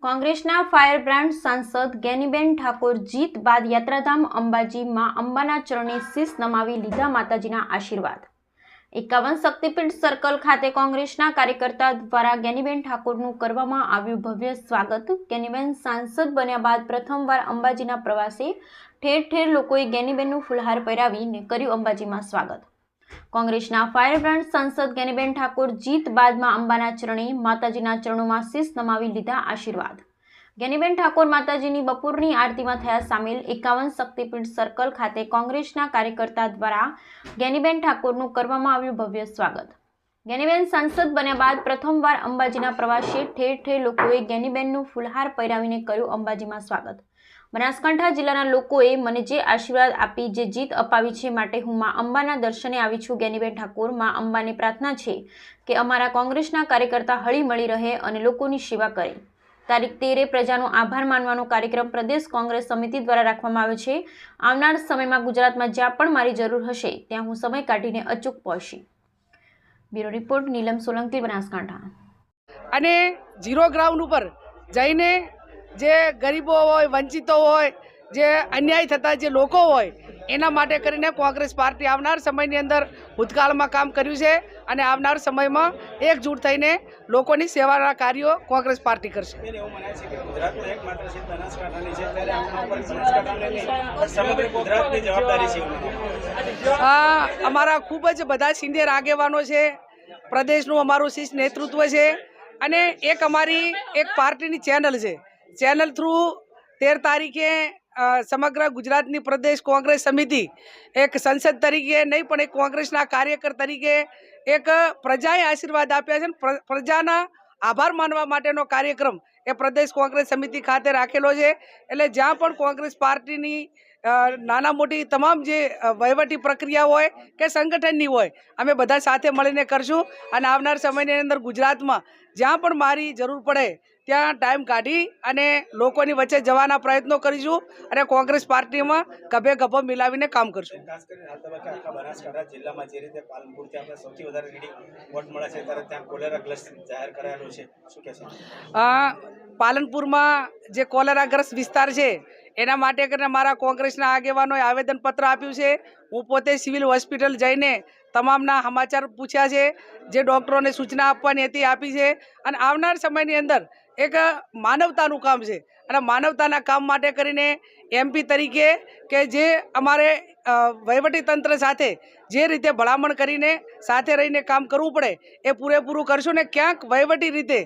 કોંગ્રેસના fire brand સાંસદ ગેનીબેન ઠાકોર જીત બાદ યાત્રાધામ અંબાજી માં અંબાના ચરણે શીશ નમાવી લીધા માતાજીના આશીર્વાદ। 51 શક્તિપીઠ સર્કલ ખાતે કોંગ્રેસના કાર્યકર્તા દ્વારા ગેનીબેન ઠાકોરનું કરવામાં આવ્યું ભવ્ય સ્વાગત। ગેનીબેન સાંસદ બન્યા બાદ પ્રથમવાર અંબાજીના પ્રવાસે ઠેર ઠેર લોકોએ ગેનીબેનનું ફૂલહાર પહેરાવીને કર્યું અંબાજીમાં સ્વાગત। કોંગ્રેસના ફાયર બ્રાન્ડ સાંસદ ગેનીબેન ઠાકોર જીત બાદમાં અંબાના ચરણે માતાજીના ચરણોમાં શીશ નમાવી લીધા આશીર્વાદ। ગેનીબેન ઠાકોર માતાજીની બપોરની આરતીમાં થયા સામેલ। 51 શક્તિપીઠ સર્કલ ખાતે કોંગ્રેસના કાર્યકર્તા દ્વારા ગેનીબેન ઠાકોરનું કરવામાં આવ્યું ભવ્ય સ્વાગત। ગેનીબેન સાંસદ બન્યા બાદ પ્રથમવાર અંબાજીના પ્રવાસે ઠેર ઠેર લોકોએ ગેનીબેનનું ફૂલહાર પહેરાવીને કર્યું અંબાજીમાં સ્વાગત। બનાસકાંઠા જિલ્લાના લોકોએ મને જે આશીર્વાદ આપી, જે જીત અપાવી છે, માટે હું માં અંબાના દર્શને આવી છું। ગેનીબેન ઠાકોર માં અંબાને પ્રાર્થના છે કે અમારા કોંગ્રેસના કાર્યકર્તા હળી મળી રહે અને લોકોની સેવા કરે। તારીખ 13 પ્રજાનો આભાર માનવાનો કાર્યક્રમ પ્રદેશ કોંગ્રેસ સમિતિ દ્વારા રાખવામાં આવ્યો છે। આવનાર સમયમાં ગુજરાતમાં જ્યાં પણ મારી જરૂર હશે ત્યાં હું સમય કાઢીને અચૂક પહોંચી। બ્યુરો રિપોર્ટ નીલમ સોલંકી, બનાસકાંઠા। અને ઝીરો ગ્રાઉન્ડ ઉપર જઈને જે ગરીબો હોય, વંચિતો હોય, જે અન્યાય થતા જે લોકો હોય એના માટે કરીને કોંગ્રેસ પાર્ટી આવનાર સમયની અંદર ભૂતકાળમાં કામ કર્યું છે અને આવનાર સમયમાં એકજૂટ થઈને લોકોની સેવાના કાર્યો કોંગ્રેસ પાર્ટી કરશે। અમારા ખૂબ જ બધા સિનિયર આગેવાનો છે, પ્રદેશનું અમારું શીર્ષ નેતૃત્વ છે અને અમારી એક પાર્ટીની ચેનલ છે। ચેનલ થ્રુ 13 તારીખે સમગ્ર ગુજરાતની પ્રદેશ કોંગ્રેસ સમિતિ એક સંસદ તરીકે નહીં પણ એક કોંગ્રેસના કાર્યકર તરીકે એક પ્રજાએ આશીર્વાદ આપ્યા છે। પ્રજાના આભાર માનવા માટેનો કાર્યક્રમ એ પ્રદેશ કોંગ્રેસ સમિતિ ખાતે રાખેલો છે। એટલે જ્યાં પણ કોંગ્રેસ પાર્ટીની નાના મોટી તમામ જે વહીવટી પ્રક્રિયા હોય કે સંગઠનની હોય, અમે બધા સાથે મળીને કરશું અને આવનાર સમયની અંદર ગુજરાતમાં જ્યાં પણ મારી જરૂર પડે ત્યાં ટાઈમ કાઢી અને લોકોની વચ્ચે જવાના પ્રયત્નો કરીશું અને કોંગ્રેસ પાર્ટીમાં ગભે ગભો મિલાવીને કામ કરશું। ખાસ કરીને આ તબક્કે આખા બનાસકાંઠા જિલ્લામાં જે રીતે પાલનપુરથી આપણે સૌથી વધારે લીડિંગ વોટ મળે છે ત્યારે ત્યાં કોલેરાગ્રસ્ત જાહેર કરાયેલું છે, શું કહેશો? પાલનપુરમાં જે કોલેરાગ્રસ્ત વિસ્તાર છે એના માટે કરીને મારા કોંગ્રેસના આગેવાનોએ આવેદનપત્ર આપ્યું છે। હું પોતે સિવિલ હોસ્પિટલ જઈને તમામના સમાચાર પૂછ્યા છે, જે ડૉક્ટરોને સૂચના આપવાની હતી આપી છે અને આવનાર સમયની અંદર એક માનવતાનું કામ છે અને માનવતાના કામ માટે કરીને MP તરીકે કે જે અમારે વહીવટીતંત્ર સાથે જે રીતે ભલામણ કરીને સાથે રહીને કામ કરવું પડે એ પૂરેપૂરું કરશું ને ક્યાંક વહીવટી રીતે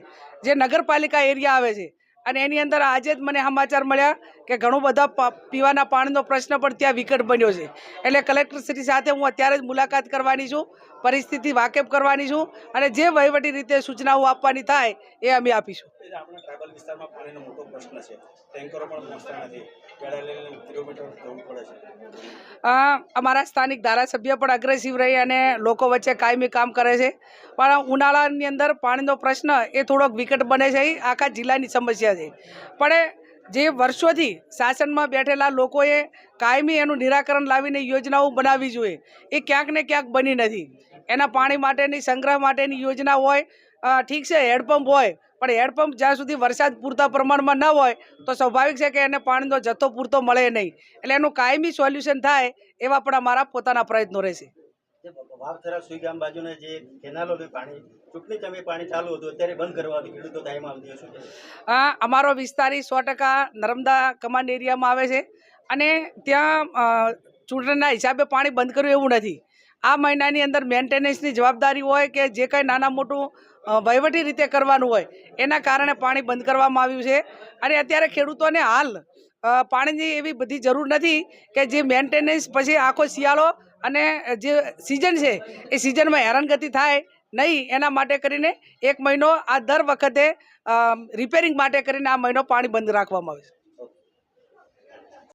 જે નગરપાલિકા એરિયા આવે છે અને એની અંદર આજે જ મને સમાચાર મળ્યા કે ઘણું બધા પીવાના પાણીનો પ્રશ્ન પણ ત્યાં વિકટ બન્યો છે। એટલે કલેક્ટરશ્રી સાથે હું અત્યારે જ મુલાકાત કરવાની છું, પરિસ્થિતિ વાકેફ કરવાની છું અને જે વહીવટી રીતે સૂચનાઓ આપવાની થાય એ અમે આપીશું। આપણા ટ્રાઇબલ વિસ્તારમાં પાણીનો મોટો પ્રશ્ન છે, ટેન્કરો પણ પહોંચતા નથી, કિલોમીટર જવું પડે છે। અમારા સ્થાનિક ધારાસભ્ય પણ અગ્રેસિવ રહી અને લોકો વચ્ચે કાયમી કામ કરે છે, પણ ઉનાળાની અંદર પાણીનો પ્રશ્ન એ થોડોક વિકટ બને છે। એ આખા જિલ્લાની સમસ્યા છે, પણ જે વર્ષોથી શાસનમાં બેઠેલા લોકોએ કાયમી એનું નિરાકરણ લાવીને યોજનાઓ બનાવવી જોઈએ, એ ક્યાંક ને ક્યાંક બની નથી। એના પાણી માટેની સંગ્રહ માટેની યોજના હોય, ઠીક છે, હેન્ડપંપ હોય, પણ હેન્ડપંપ જ્યાં સુધી વરસાદ પૂરતા પ્રમાણમાં ન હોય તો સ્વાભાવિક છે કે એને પાણીનો જથ્થો પૂરતો મળે નહીં। એટલે એનું કાયમી સોલ્યુશન થાય એવા પણ અમારા પોતાના પ્રયત્નો રહેશે। વાવથરા સુઈગામ બાજુને જે કેનાલોનું પાણી ચૂંટણી સમયે પાણી ચાલુ હતું, અત્યારે બંધ કરવાથી ખેડૂતો દાયમાં આવતી હશે। અમારો વિસ્તાર 100% નર્મદા કમાન્ડ એરિયામાં આવે છે અને ત્યાં ચૂંટણીના હિસાબે પાણી બંધ કર્યું એવું નથી। આ મહિનાની અંદર મેન્ટેનન્સની જવાબદારી હોય કે જે કંઈ નાના મોટું વહીવટી રીતે કરવાનું હોય એના કારણે પાણી બંધ કરવામાં આવ્યું છે અને અત્યારે ખેડૂતોને હાલ પાણીની એવી બધી જરૂર નથી કે જે મેન્ટેનન્સ પછી આખો શિયાળો અને જે સિઝન છે એ સિઝનમાં હેરાનગતિ થાય નહીં એના માટે કરીને 1 મહિનો આ દર વખતે રિપેરિંગ માટે કરીને આ મહિનો પાણી બંધ રાખવામાં આવે છે।